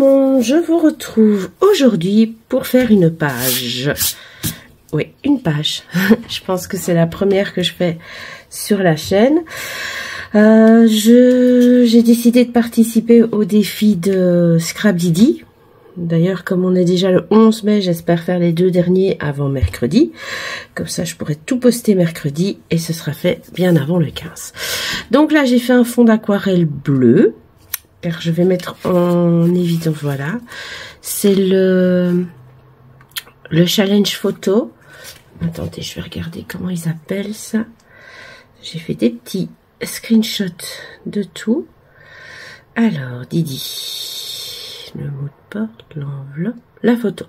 monde, je vous retrouve aujourd'hui pour faire une page. Oui, une page. Je pense que c'est la première que je fais sur la chaîne. J'ai décidé de participer au défi de Scrapdiddy. D'ailleurs, comme on est déjà le 11 mai, j'espère faire les 2 derniers avant mercredi. Comme ça, je pourrai tout poster mercredi et ce sera fait bien avant le 15. Donc là, j'ai fait un fond d'aquarelle bleu. Car je vais mettre en évidence, voilà. C'est le challenge photo. Attendez, je vais regarder comment ils appellent ça. J'ai fait des petits screenshots de tout. Alors, Didi. Le mot de porte, l'enveloppe, la photo.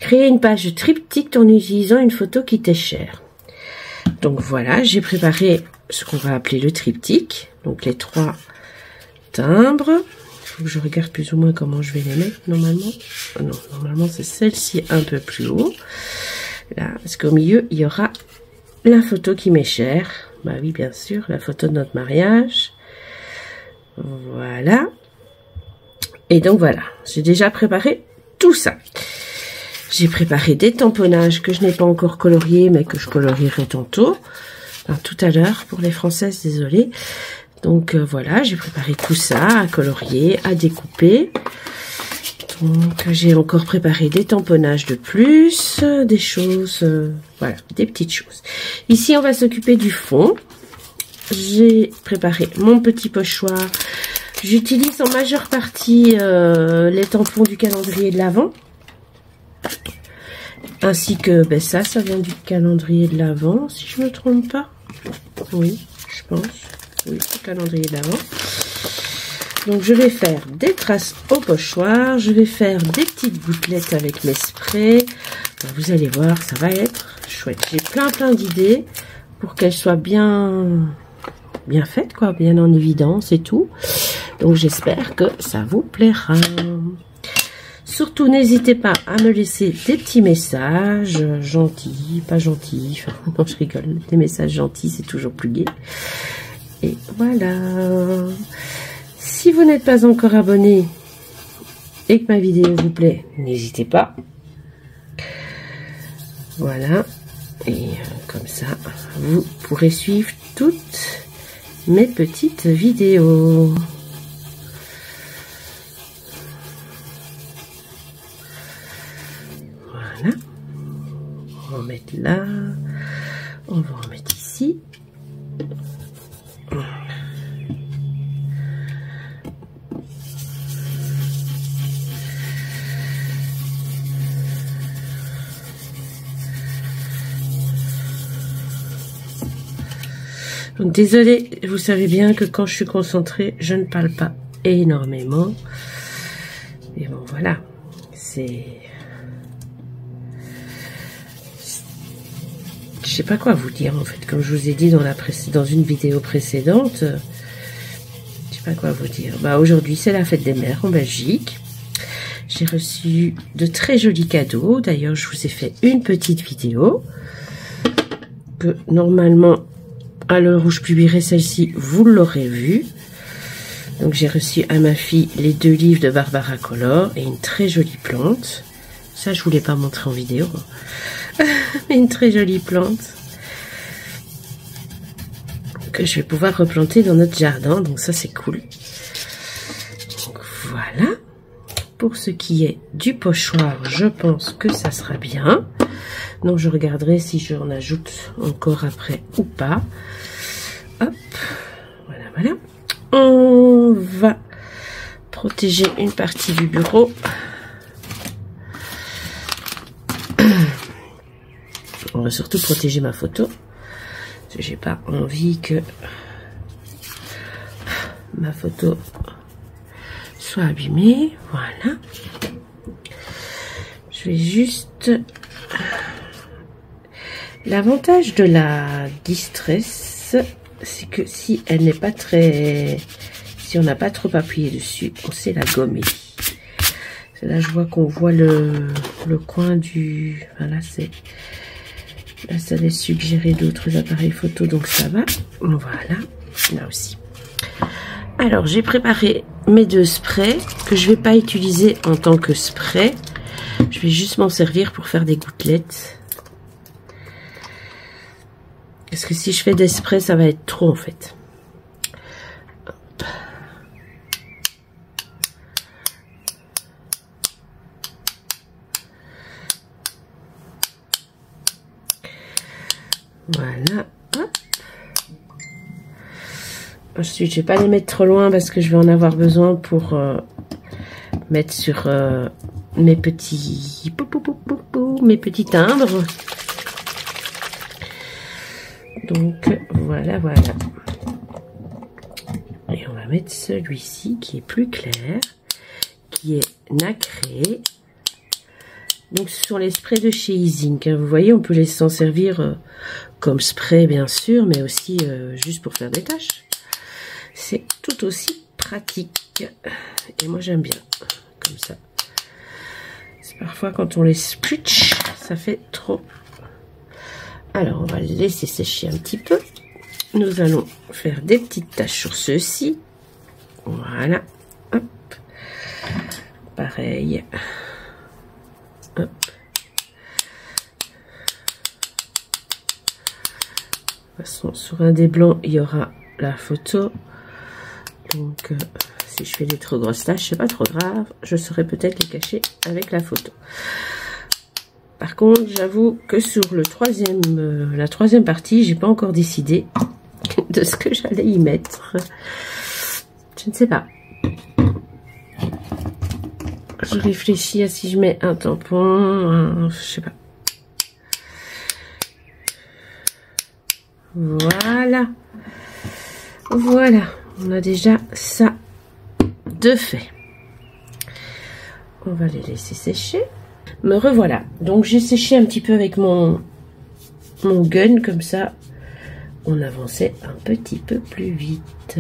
Créer une page triptyque en utilisant une photo qui t'est chère. Donc voilà, j'ai préparé ce qu'on va appeler le triptyque. Donc les 3 timbres. Il faut que je regarde plus ou moins comment je vais les mettre normalement. Oh non, normalement c'est celle-ci un peu plus haut. Là, parce qu'au milieu, il y aura la photo qui m'est chère. Bah oui, bien sûr, la photo de notre mariage. Voilà. Et donc voilà, j'ai déjà préparé tout ça. J'ai préparé des tamponnages que je n'ai pas encore coloriés, mais que je colorierai tantôt. Enfin, tout à l'heure, pour les Françaises, désolée. Donc voilà, j'ai préparé tout ça à colorier, à découper. Donc j'ai encore préparé des tamponnages de plus, des choses, voilà, des petites choses. Ici, on va s'occuper du fond. J'ai préparé mon petit pochoir. J'utilise en majeure partie les tampons du calendrier de l'Avent. Ainsi que, ben ça vient du calendrier de l'Avent, si je ne me trompe pas. Oui, je pense. Oui, le calendrier d'avant. Donc je vais faire des traces au pochoir. Je vais faire des petites gouttelettes avec mes sprays. Ben, vous allez voir, ça va être chouette. J'ai plein d'idées pour qu'elles soient bien faites, quoi, bien en évidence et tout. Donc j'espère que ça vous plaira. Surtout, n'hésitez pas à me laisser des petits messages, gentils, pas gentils. Enfin, non, je rigole. Des messages gentils, c'est toujours plus gai. Et voilà. Si vous n'êtes pas encore abonné et que ma vidéo vous plaît, n'hésitez pas. Voilà. Et comme ça, vous pourrez suivre toutes mes petites vidéos. Voilà. On va en mettre là. On va en mettre ici. Donc désolée, vous savez bien que quand je suis concentrée, je ne parle pas énormément. Et bon voilà, c'est... Je sais pas quoi vous dire en fait, comme je vous ai dit dans une vidéo précédente. Je sais pas quoi vous dire. Bah aujourd'hui c'est la fête des mères en Belgique. J'ai reçu de très jolis cadeaux. D'ailleurs je vous ai fait une petite vidéo que normalement à l'heure où je publierai celle-ci, vous l'aurez vue. Donc j'ai reçu à ma fille les 2 livres de Barbara Color et une très jolie plante. Ça je voulais pas montrer en vidéo. Mais une très jolie plante que je vais pouvoir replanter dans notre jardin. Donc ça c'est cool. Donc voilà. Pour ce qui est du pochoir, je pense que ça sera bien. Donc je regarderai si j'en ajoute encore après ou pas. Hop, voilà. On va protéger une partie du bureau. On va surtout protéger ma photo. Parce que j'ai pas envie que ma photo soit abîmée. Voilà. Je vais juste... L'avantage de la Distress, c'est que si elle n'est pas très... Si on n'a pas trop appuyé dessus, on sait la gommer. Là, je vois qu'on voit le coin du... Voilà, c'est... Là, ça laisse suggérer d'autres appareils photo, donc ça va. Voilà, là aussi. Alors, j'ai préparé mes 2 sprays que je vais pas utiliser en tant que spray. Je vais juste m'en servir pour faire des gouttelettes. Parce que si je fais des sprays, ça va être trop en fait. Hop. Voilà. Hop. Ensuite, je vais pas les mettre trop loin parce que je vais en avoir besoin pour mettre sur mes petits timbres. Donc voilà, voilà. Et on va mettre celui-ci qui est plus clair, qui est nacré. Donc ce sont les sprays de chez Easing. Vous voyez, on peut les s'en servir comme spray bien sûr, mais aussi juste pour faire des tâches. C'est tout aussi pratique. Et moi j'aime bien comme ça. C'est parfois quand on les spritch, ça fait trop. Alors on va les laisser sécher un petit peu. Nous allons faire des petites taches sur ceux-ci. Voilà. Hop. Pareil. Hop. De toute façon, sur un des blancs, il y aura la photo. Donc, si je fais des trop grosses taches, c'est pas trop grave. Je saurais peut-être les cacher avec la photo. Par contre, j'avoue que sur le la troisième partie, j'ai pas encore décidé de ce que j'allais y mettre. Je ne sais pas. Je réfléchis à si je mets un tampon, je sais pas. Voilà. Voilà. On a déjà ça de fait. On va les laisser sécher. Me revoilà. Donc j'ai séché un petit peu avec mon gun comme ça. On avançait un petit peu plus vite.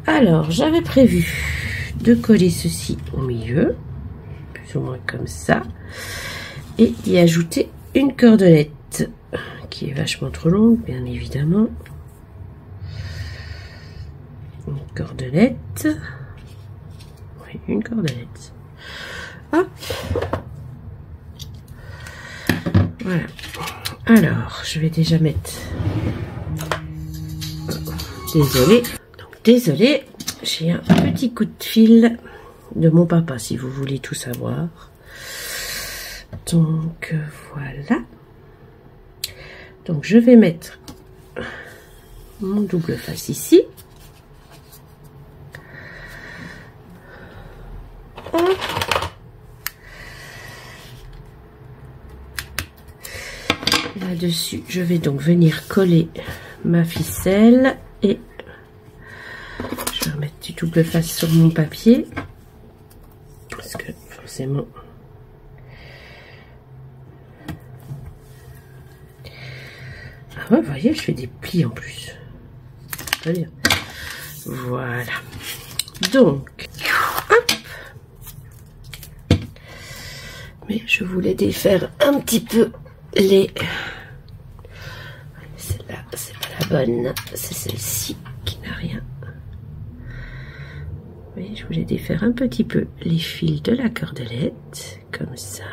Alors j'avais prévu de coller ceci au milieu, plus ou moins comme ça, et y ajouter une cordelette qui est vachement trop longue, bien évidemment. Une cordelette. Oui, une cordelette. Hop. Voilà. Alors, je vais déjà mettre... Désolée. Donc, désolée, j'ai un petit coup de fil de mon papa, si vous voulez tout savoir. Donc, voilà. Donc, je vais mettre mon double face ici. Là-dessus, je vais donc venir coller ma ficelle et je vais remettre du double face sur mon papier parce que forcément ah ouais, vous voyez, je fais des plis en plus. Très bien. Voilà. Donc, hop. Mais je voulais défaire un petit peu les... Celle-là, c'est pas la bonne. C'est celle-ci qui n'a rien. Oui, je voulais défaire un petit peu les fils de la cordelette. Comme ça.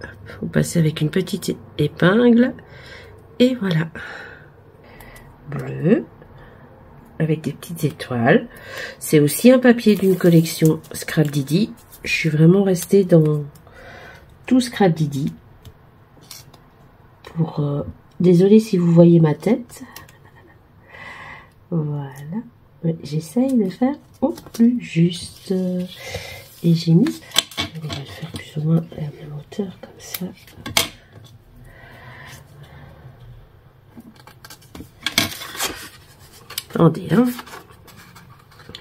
Hop, vous passez avec une petite épingle. Et voilà. Bleu. Avec des petites étoiles. C'est aussi un papier d'une collection Scrap Didi. Je suis vraiment restée dans tout Scrap Didi. Pour désolée si vous voyez ma tête. Voilà. J'essaye de faire au plus juste. Et j'ai mis... On va le faire plus ou moins à la même hauteur comme ça. Attendez, hein.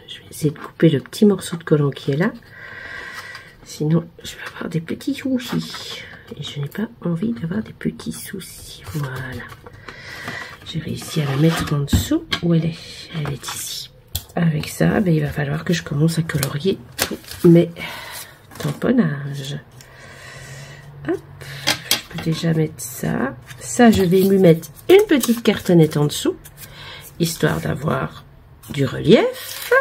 Je vais essayer de couper le petit morceau de collant qui est là. Sinon, je vais avoir des petits soucis. Et je n'ai pas envie d'avoir des petits soucis. Voilà. J'ai réussi à la mettre en dessous. Où elle est? Elle est ici. Avec ça, ben, il va falloir que je commence à colorier tous mes tamponnages. Hop. Je peux déjà mettre ça. Ça, je vais lui mettre une petite cartonnette en dessous. Histoire d'avoir du relief.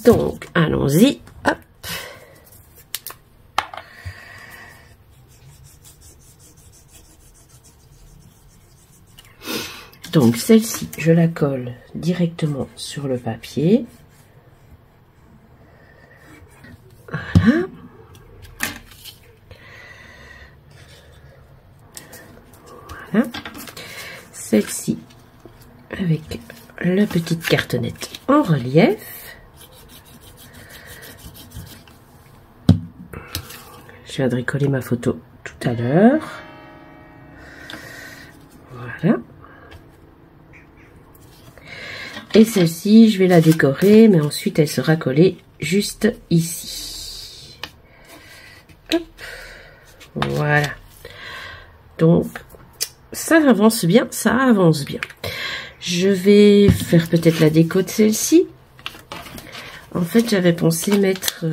Donc, allons-y. Hop. Donc, celle-ci, je la colle directement sur le papier. Voilà. Voilà. Celle-ci, avec la petite cartonnette en relief. Je viendrai coller ma photo tout à l'heure. Voilà. Et celle-ci, je vais la décorer, mais ensuite elle sera collée juste ici. Hop. Voilà. Donc, ça avance bien, ça avance bien. Je vais faire peut-être la déco de celle-ci. En fait, j'avais pensé mettre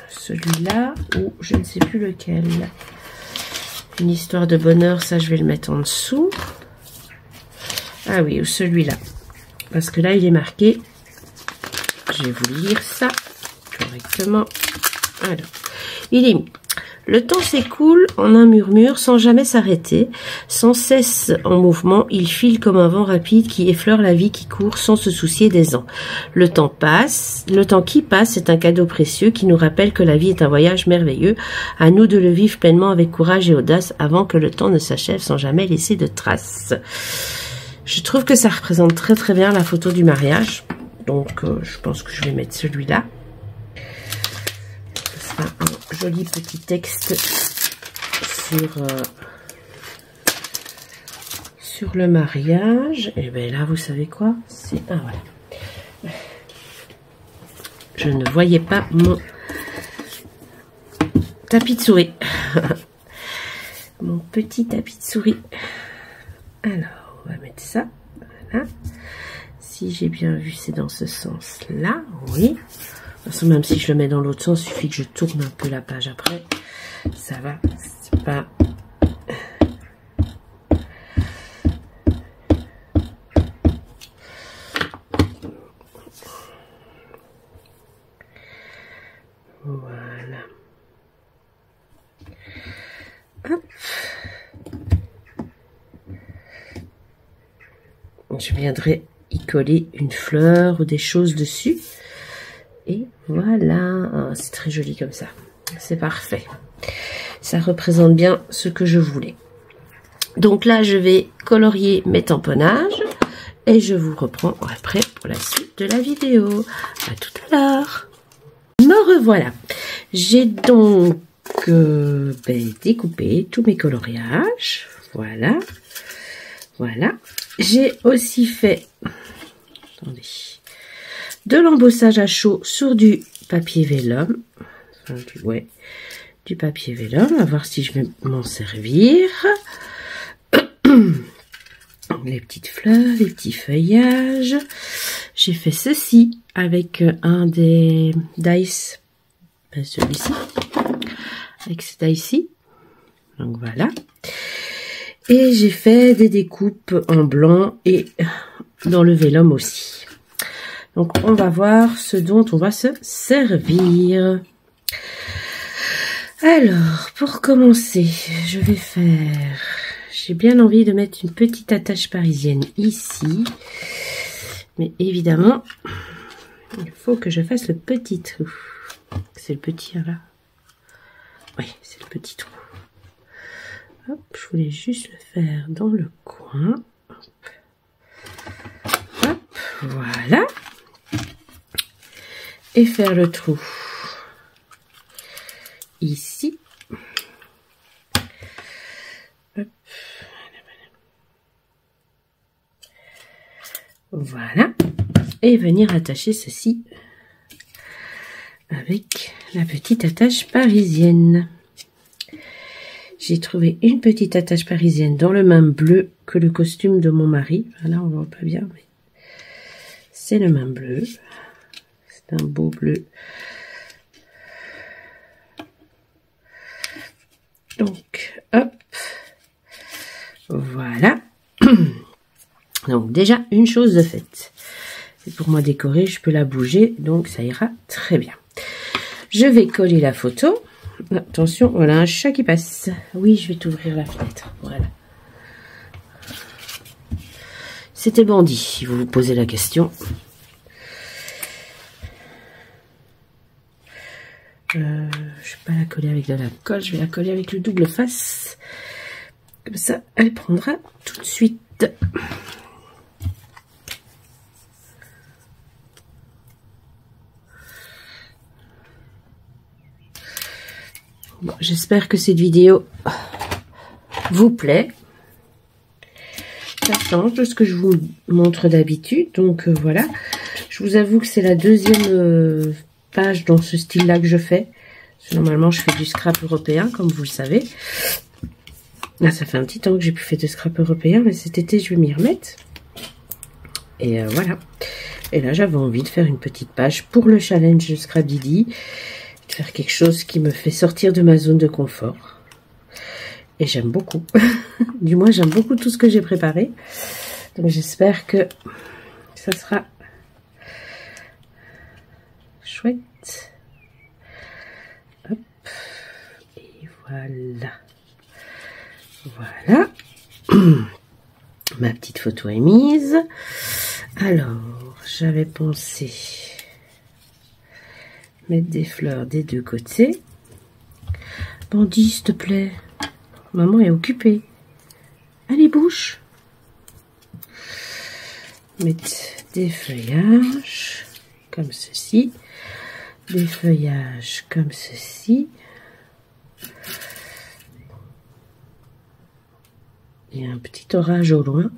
celui-là, ou je ne sais plus lequel. Une histoire de bonheur, ça je vais le mettre en dessous. Ah oui, ou celui-là. Parce que là, il est marqué. Je vais vous lire ça correctement. Alors, il est mis. Le temps s'écoule en un murmure sans jamais s'arrêter. Sans cesse en mouvement, il file comme un vent rapide qui effleure la vie qui court sans se soucier des ans. Le temps passe. Le temps qui passe est un cadeau précieux qui nous rappelle que la vie est un voyage merveilleux. À nous de le vivre pleinement avec courage et audace avant que le temps ne s'achève sans jamais laisser de traces. Je trouve que ça représente très très bien la photo du mariage. Donc je pense que je vais mettre celui-là. Ce sera un joli petit texte sur le mariage. Et bien là, vous savez quoi? C'est... Ah voilà. Je ne voyais pas mon tapis de souris. Mon petit tapis de souris. Alors. On va mettre ça, voilà. Si j'ai bien vu, c'est dans ce sens-là, oui. De toute façon, même si je le mets dans l'autre sens, il suffit que je tourne un peu la page après. Ça va, c'est pas... Voilà. Hop. Je viendrai y coller une fleur ou des choses dessus. Et voilà. Oh, c'est très joli comme ça. C'est parfait. Ça représente bien ce que je voulais. Donc là, je vais colorier mes tamponnages. Et je vous reprends après pour la suite de la vidéo. À tout à l'heure. Me revoilà. J'ai donc découpé tous mes coloriages. Voilà. Voilà. J'ai aussi fait de l'embossage à chaud sur du papier vélum. Enfin, du papier vélum. On va voir si je vais m'en servir. Les petites fleurs, les petits feuillages. J'ai fait ceci avec un des dice. Celui-ci. Avec ce dice-ci. Donc voilà. Et j'ai fait des découpes en blanc et dans le vélum aussi. Donc on va voir ce dont on va se servir. Alors, pour commencer, je vais faire... J'ai bien envie de mettre une petite attache parisienne ici. Mais évidemment, il faut que je fasse le petit trou. C'est le petit là. Oui, c'est le petit trou. Hop, je voulais juste le faire dans le coin. Hop, hop, voilà. Et faire le trou ici. Hop. Voilà. Et venir attacher ceci avec la petite attache parisienne. J'ai trouvé une petite attache parisienne dans le même bleu que le costume de mon mari. Là, on ne voit pas bien, mais c'est le même bleu. C'est un beau bleu. Donc, hop. Voilà. Donc, déjà, une chose de faite. c'est pour moi décorer, je peux la bouger, donc ça ira très bien. Je vais coller la photo. Attention, voilà un chat qui passe. Oui, je vais t'ouvrir la fenêtre. Voilà. C'était Bandit, si vous vous posez la question. Je ne vais pas la coller avec de la colle, je vais la coller avec le double face. Comme ça, elle prendra tout de suite. Bon, j'espère que cette vidéo vous plaît. Ça change de ce que je vous montre d'habitude. Donc voilà, je vous avoue que c'est la deuxième page dans ce style-là que je fais. Normalement, je fais du scrap européen, comme vous le savez. Là, ça fait un petit temps que j'ai plus fait de scrap européen, mais cet été, je vais m'y remettre. Et voilà. Et là, j'avais envie de faire une petite page pour le challenge de Scrap Didi. De faire quelque chose qui me fait sortir de ma zone de confort. Et j'aime beaucoup. Du moins, j'aime beaucoup tout ce que j'ai préparé. Donc, j'espère que ça sera chouette. Hop. Et voilà. Voilà. Ma petite photo est mise. Alors, j'avais pensé mettre des fleurs des deux côtés. Bandit, s'il te plaît. Maman est occupée. Allez, bouge. Mettre des feuillages comme ceci. Des feuillages comme ceci. Et un petit orage au loin.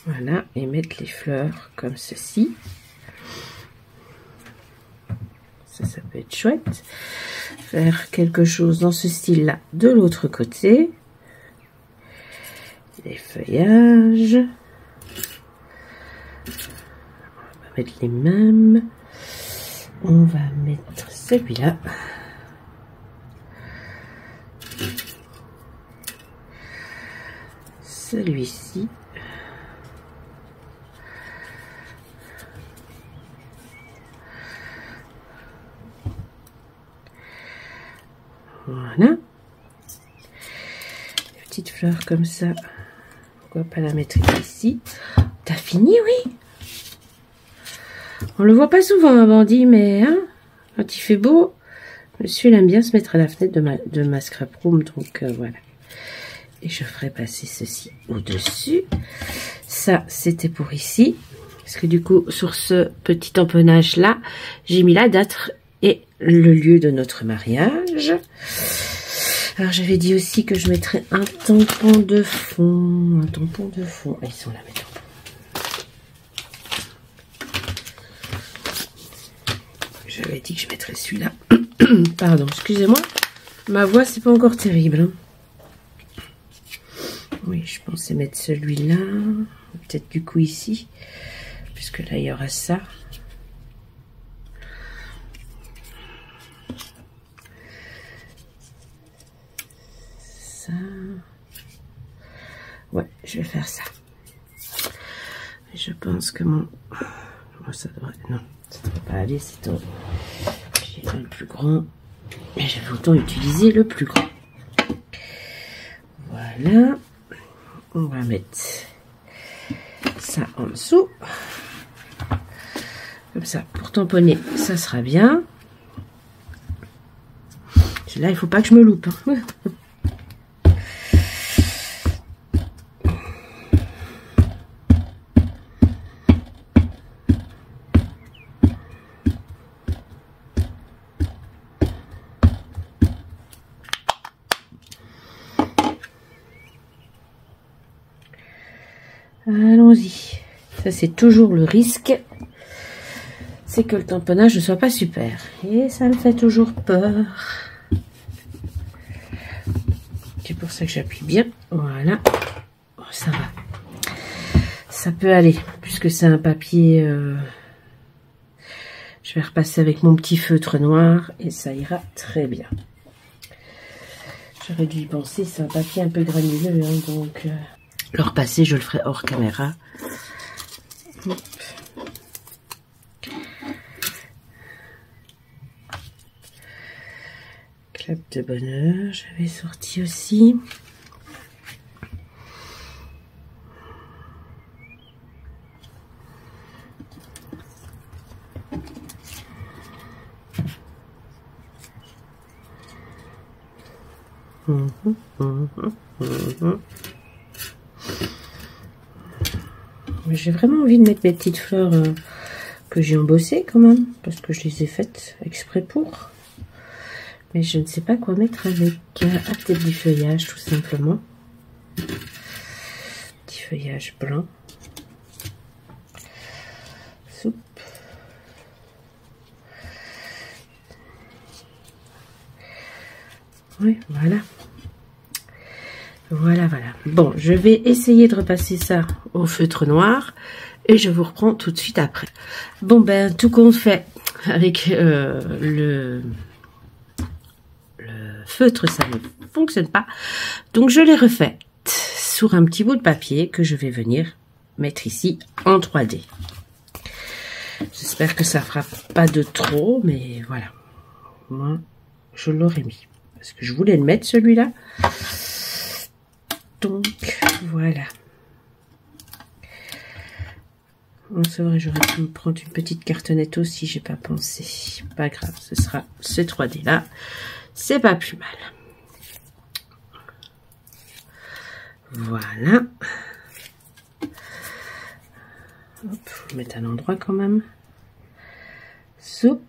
Voilà, et mettre les fleurs comme ceci. Ça peut être chouette. Faire quelque chose dans ce style-là de l'autre côté. Les feuillages. On va mettre les mêmes. On va mettre celui-là. Celui-ci. Voilà. Une petite fleur comme ça. Pourquoi pas la mettre ici? T'as fini, oui? On le voit pas souvent, un Bandit, mais hein, quand il fait beau, monsieur il aime bien se mettre à la fenêtre de ma scrap room, donc voilà. Et je ferai passer ceci au-dessus. Ça, c'était pour ici. Parce que du coup, sur ce petit empennage-là, j'ai mis la date et le lieu de notre mariage. Alors, j'avais dit aussi que je mettrais un tampon de fond. Un tampon de fond. Ah, ils sont là, mes tampons. J'avais dit que je mettrais celui-là. Pardon, excusez-moi. Ma voix, c'est pas encore terrible. Hein. Oui, je pensais mettre celui-là. Peut-être du coup ici. Puisque là, il y aura ça. Ça. Ouais, je vais faire ça. Je pense que mon... ça devrait... Non, ça devrait pas aller. C'est au... J'ai le plus grand. Mais j'avais autant utilisé le plus grand. Voilà. On va mettre ça en dessous. Comme ça, pour tamponner, ça sera bien. Là, il faut pas que je me loupe. Allons-y. Ça, c'est toujours le risque. C'est que le tamponnage ne soit pas super. Et ça me fait toujours peur. C'est pour ça que j'appuie bien. Voilà. Oh, ça va. Ça peut aller. Puisque c'est un papier... Je vais repasser avec mon petit feutre noir. Et ça ira très bien. J'aurais dû y penser, c'est un papier un peu granuleux, hein, donc le repasser, je le ferai hors caméra. Hop. Clap de bonheur, j'avais sorti aussi. J'ai vraiment envie de mettre mes petites fleurs que j'ai embossées quand même, parce que je les ai faites exprès pour. Mais je ne sais pas quoi mettre avec. Peut-être du feuillage tout simplement. Petit feuillage blanc. Soupe. Oui, voilà. Voilà. Bon, je vais essayer de repasser ça au feutre noir et je vous reprends tout de suite après. Bon, ben, tout compte fait avec le feutre, ça ne fonctionne pas. Donc, je l'ai refait sur un petit bout de papier que je vais venir mettre ici en 3D. J'espère que ça fera pas de trop, mais voilà. Moi, je l'aurais mis. Parce que je voulais le mettre, celui-là. Donc, voilà. Bon, c'est vrai, j'aurais pu me prendre une petite cartonnette aussi, j'ai pas pensé. Pas grave, ce sera ce 3D-là. C'est pas plus mal. Voilà. Hop, faut mettre à l'endroit quand même. Soupe.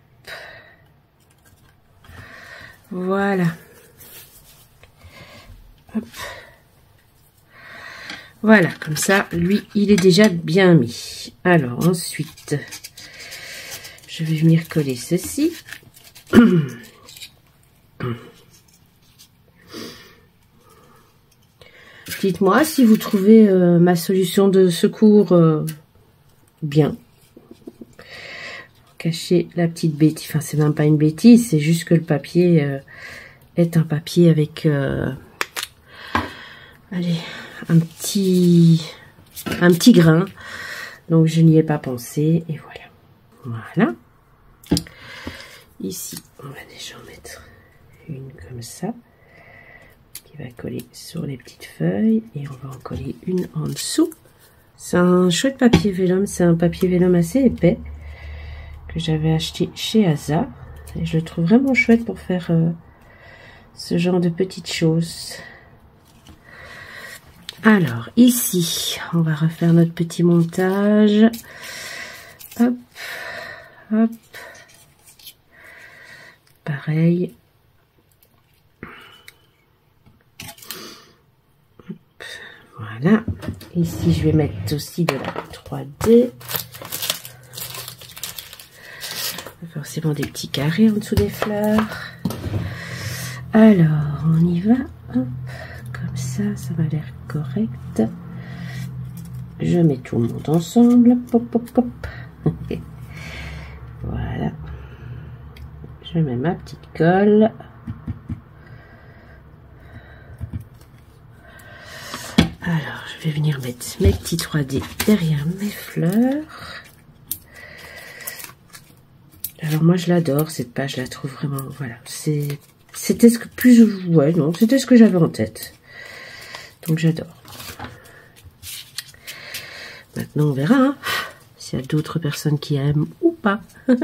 Voilà. Hop. Voilà, comme ça, lui, il est déjà bien mis. Alors, ensuite, je vais venir coller ceci. Dites-moi si vous trouvez ma solution de secours bien. Cacher la petite bêtise. Enfin, c'est même pas une bêtise, c'est juste que le papier est un papier avec... allez, un petit grain. Donc, je n'y ai pas pensé. Et voilà. Voilà. Ici, on va déjà en mettre une comme ça. Qui va coller sur les petites feuilles. Et on va en coller une en dessous. C'est un chouette papier vélum. C'est un papier vélum assez épais. Que j'avais acheté chez Asa. Et je le trouve vraiment chouette pour faire ce genre de petites choses. Alors, ici, on va refaire notre petit montage. Hop, hop. Pareil. Hop, voilà. Ici, je vais mettre aussi de la 3D. Forcément des petits carrés en dessous des fleurs. Alors, on y va. Hop. Comme ça m'a l'air correct. Je mets tout le monde ensemble. Pop, pop, pop. Voilà. Je mets ma petite colle. Alors, je vais venir mettre mes petits 3D derrière mes fleurs. Alors, moi, je l'adore, cette page. Je la trouve vraiment... Voilà. C'était ce que plus... Ouais, non, c'était ce que j'avais en tête. Donc j'adore. Maintenant on verra hein, s'il y a d'autres personnes qui aiment ou pas. Moi,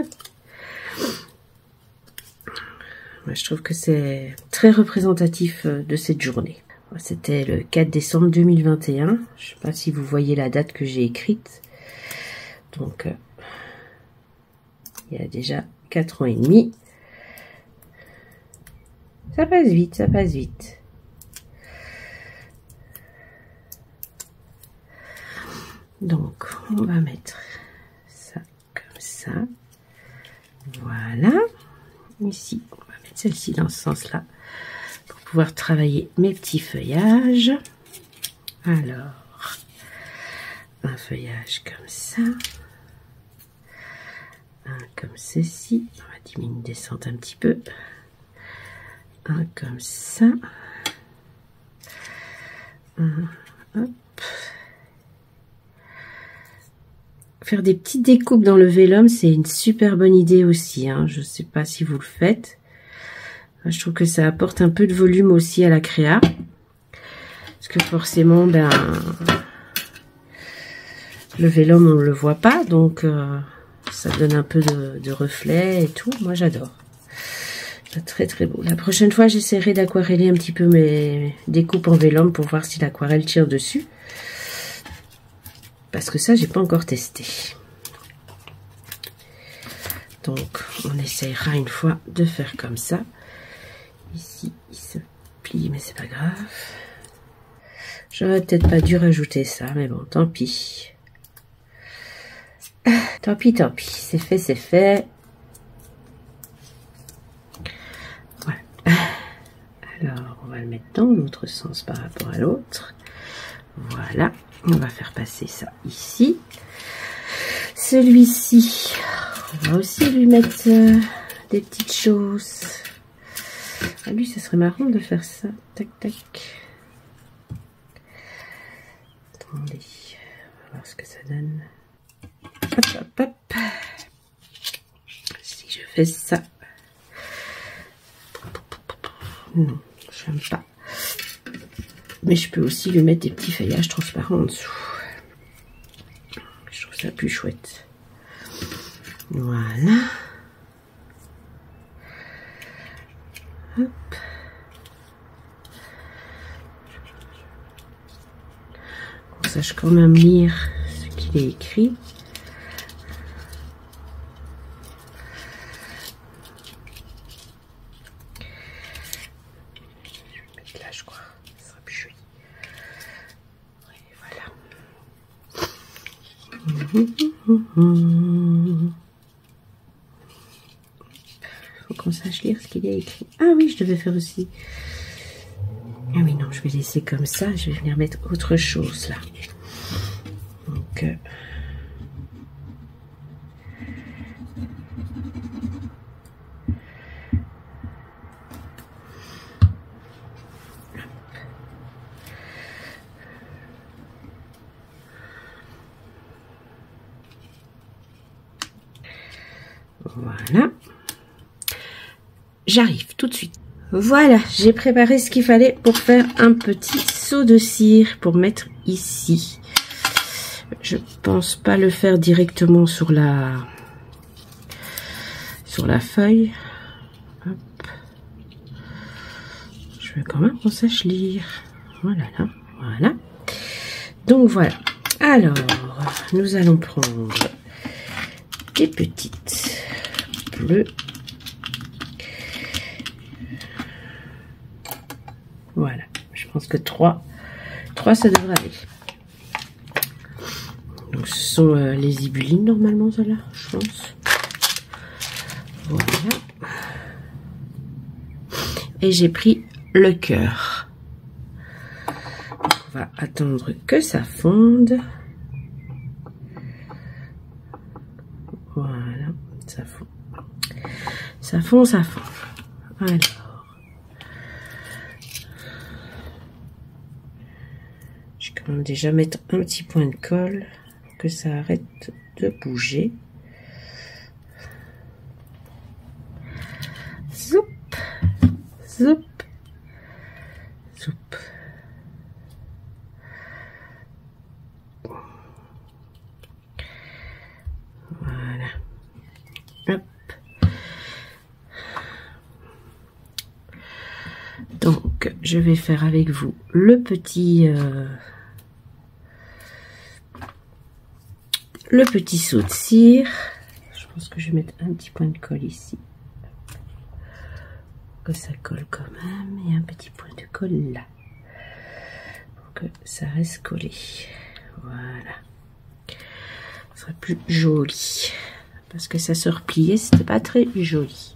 je trouve que c'est très représentatif de cette journée. C'était le 4 décembre 2021. Je ne sais pas si vous voyez la date que j'ai écrite. Donc il y a déjà 4 ans et demi. Ça passe vite, ça passe vite. Donc, on va mettre ça comme ça. Voilà. Ici, on va mettre celle-ci dans ce sens-là pour pouvoir travailler mes petits feuillages. Alors, un feuillage comme ça. Un comme ceci. On va diminuer, descendre un petit peu. Un comme ça. Hop. Faire des petites découpes dans le vélum, c'est une super bonne idée aussi, hein. Je sais pas si vous le faites. Je trouve que ça apporte un peu de volume aussi à la créa. Parce que forcément, ben, le vélum, on ne le voit pas. Donc, ça donne un peu de reflet et tout. Moi, j'adore. C'est très, très beau. La prochaine fois, j'essaierai d'aquareller un petit peu mes découpes en vélum pour voir si l'aquarelle tire dessus. Parce que ça, j'ai pas encore testé. Donc, on essayera une fois de faire comme ça. Ici, il se plie, mais c'est pas grave. J'aurais peut-être pas dû rajouter ça, mais bon, tant pis. Tant pis, tant pis. C'est fait, c'est fait. Voilà. Alors, on va le mettre dans l'autre sens par rapport à l'autre. Voilà. On va faire passer ça ici. Celui-ci, on va aussi lui mettre des petites choses. Ah, lui, ça serait marrant de faire ça. Tac, tac. Attendez, on va voir ce que ça donne. Hop, hop, hop. Si je fais ça. Non, j'aime pas. Mais je peux aussi lui mettre des petits feuillages transparents en dessous. Je trouve ça plus chouette. Voilà. Hop. On sache quand même lire ce qu'il est écrit. Faut qu'on sache lire ce qu'il y a écrit. Ah oui, je devais faire aussi. Ah oui, non, je vais laisser comme ça. Je vais venir mettre autre chose là. Donc, voilà. J'arrive tout de suite. Voilà, j'ai préparé ce qu'il fallait pour faire un petit seau de cire pour mettre ici. Je pense pas le faire directement sur la feuille. Hop. Je veux quand même qu'on sache lire. Voilà, là, voilà. Donc voilà. Alors, nous allons prendre des petites bleues. Voilà, je pense que 3 ça devrait aller. Donc ce sont les zibulines normalement, celles-là, je pense. Voilà. Et j'ai pris le cœur. On va attendre que ça fonde. Voilà, ça fond. Ça fond, ça fond. Alors. Je vais quand même déjà mettre un petit point de colle pour que ça arrête de bouger. Zoup, zoup, zoup. Voilà. Hop. Donc, je vais faire avec vous le petit seau de cire. Je pense que je vais mettre un petit point de colle ici. Que ça colle quand même. Et un petit point de colle là. Pour que ça reste collé. Voilà. Ce sera plus joli. Parce que ça se repliait, c'était pas très joli.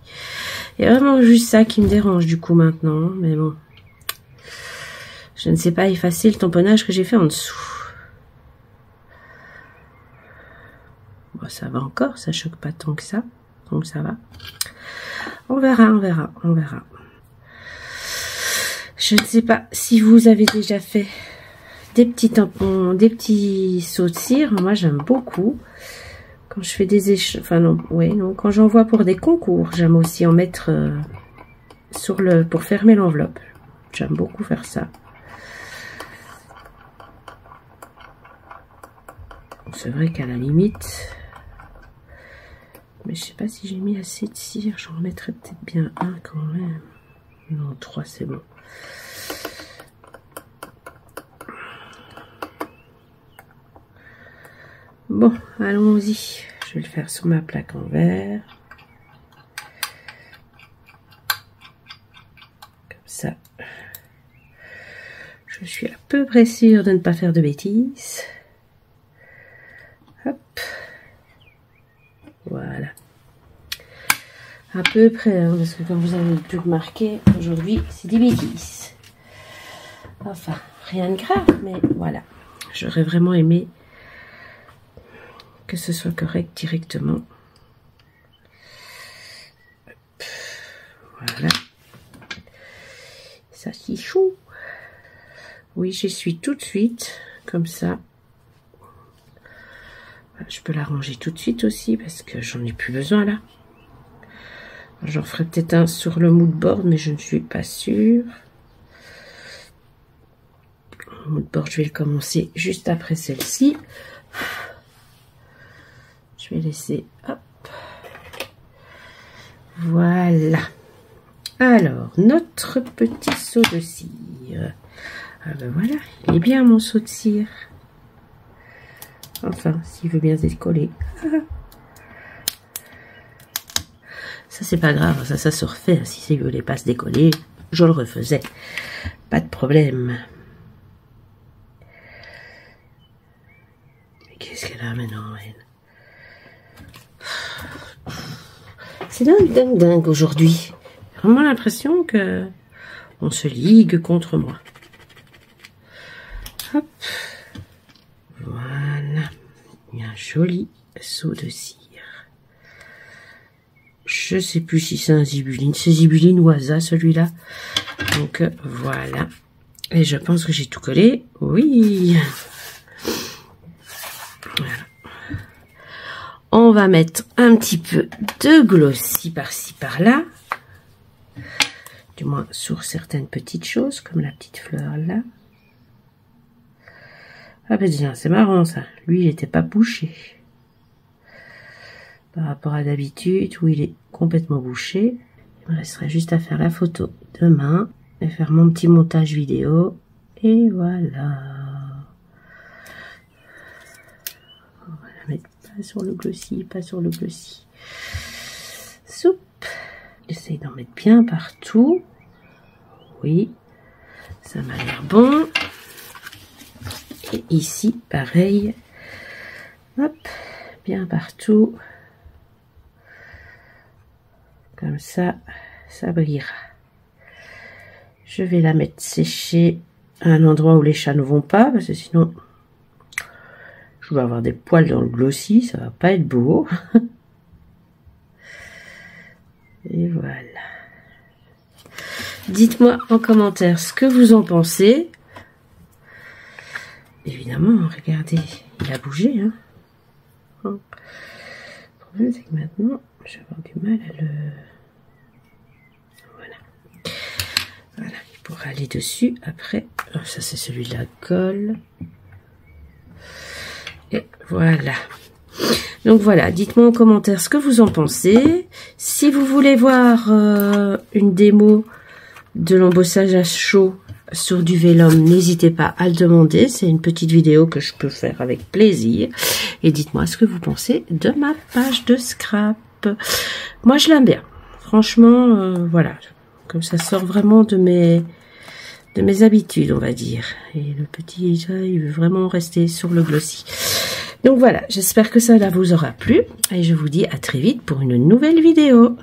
Il y a vraiment juste ça qui me dérange du coup maintenant. Mais bon. Je ne sais pas effacer le tamponnage que j'ai fait en dessous. Bon, ça va encore, ça choque pas tant que ça. Donc ça va. On verra, on verra, on verra. Je ne sais pas si vous avez déjà fait des petits sauts de cire. Moi, j'aime beaucoup. Quand je fais des enfin non, ouais, non, quand j'envoie pour des concours, j'aime aussi en mettre pour fermer l'enveloppe. J'aime beaucoup faire ça. C'est vrai qu'à la limite, mais je sais pas si j'ai mis assez de cire. J'en mettrais peut-être bien un quand même. Non, 3 c'est bon. Bon, allons-y. Je vais le faire sur ma plaque en verre. Comme ça. Je suis à peu près sûre de ne pas faire de bêtises. Hop. Voilà. À peu près, hein, parce que comme vous avez pu remarquer, aujourd'hui, c'est des bêtises. Enfin, rien de grave, mais voilà. J'aurais vraiment aimé que ce soit correct directement. Voilà. Ça c'est chou. Oui, j'essuie tout de suite, comme ça. Je peux la ranger tout de suite aussi, parce que j'en ai plus besoin là. J'en ferai peut-être un sur le mood board, mais je ne suis pas sûre. Le mood board, je vais le commencer juste après celle-ci. Je vais laisser, hop, voilà. Alors, notre petit seau de cire. Ah ben voilà, il est bien mon seau de cire. Enfin, s'il veut bien se décoller. Ça, c'est pas grave, ça se refait. Si ça ne voulait pas se décoller, je le refaisais. Pas de problème. Mais qu'est-ce qu'elle a maintenant, elle? C'est dingue aujourd'hui. J'ai vraiment l'impression que on se ligue contre moi. Hop. Voilà. Il y a un joli seau de cire. Je sais plus si c'est un zibuline. C'est zibuline ou asa celui-là. Donc voilà. Et je pense que j'ai tout collé. Oui. Voilà. On va mettre un petit peu de glossy par-ci par-là. Du moins sur certaines petites choses, comme la petite fleur là. Ah ben tiens, c'est marrant ça. Lui, il n'était pas bouché. Par rapport à d'habitude, où il est complètement bouché. Il me resterait juste à faire la photo demain. Et faire mon petit montage vidéo. Et voilà. On va la mettre pas sur le glossy, pas sur le glossy. Soupe. J'essaye d'en mettre bien partout. Oui. Ça m'a l'air bon. Et ici, pareil. Hop. Bien partout. Comme ça, ça brillera. Je vais la mettre sécher à un endroit où les chats ne vont pas, parce que sinon, je vais avoir des poils dans le glossy, ça va pas être beau. Et voilà. Dites-moi en commentaire ce que vous en pensez. Évidemment, regardez, il a bougé. Hein. Le problème, c'est que maintenant, je vais avoir du mal à le... Voilà. Voilà, il pourra aller dessus après. Oh, ça, c'est celui de la colle. Et voilà. Donc voilà, dites-moi en commentaire ce que vous en pensez. Si vous voulez voir une démo de l'embossage à chaud sur du vélum, n'hésitez pas à le demander. C'est une petite vidéo que je peux faire avec plaisir. Et dites-moi ce que vous pensez de ma page de scrap. Moi, je l'aime bien. Franchement, voilà. Comme ça sort vraiment de mes habitudes, on va dire. Et le petit, ça, il veut vraiment rester sur le glossy. Donc voilà, j'espère que ça vous aura plu. Et je vous dis à très vite pour une nouvelle vidéo.